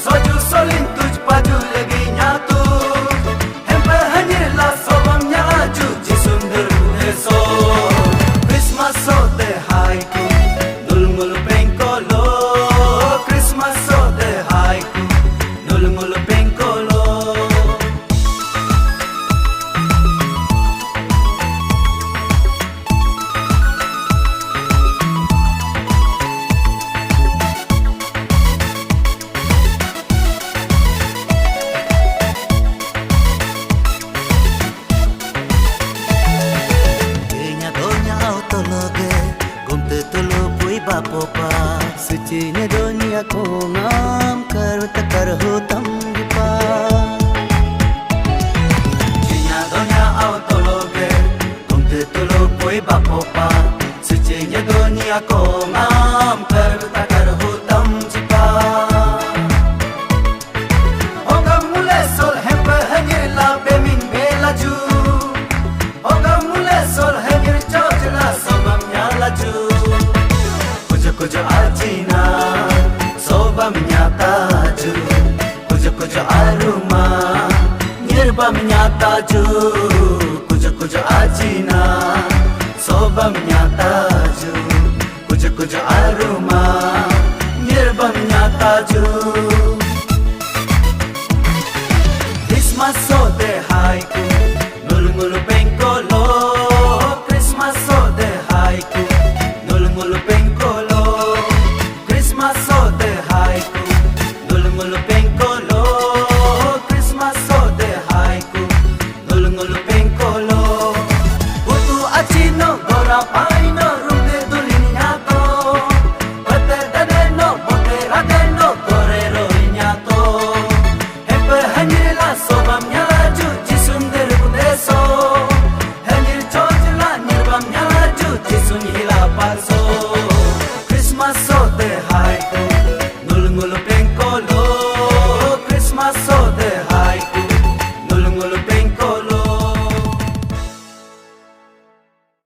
Soju solin tuj padu lagi nyatu Hempe hanyalah sobamnya aju Jisundar eso Christmas so te haiku Nulmul pengkolo Christmas so te haiku Nulmul pengkolo Popa sucinya dunia ko ngam kar takar hutam dipa Cinya dunia autologe kumte tulu pui bapopa sucinya dunia ko ngam kar takar hutam dipa Hoga mule sol hempe hanyela bemin belaju Hoga mule sol hanyir chojla sobam nyalaju Kujo ajina soba menyata ju Kujo aruma nyerba menyata ju Kujo ajina soba menyata ju Kujo aruma nyerba menyata ju Christmas so de haiku Nulungulu pengkolo Christmas so de haiku Nulungulu pengkolo Christmas so te haiku Nulmul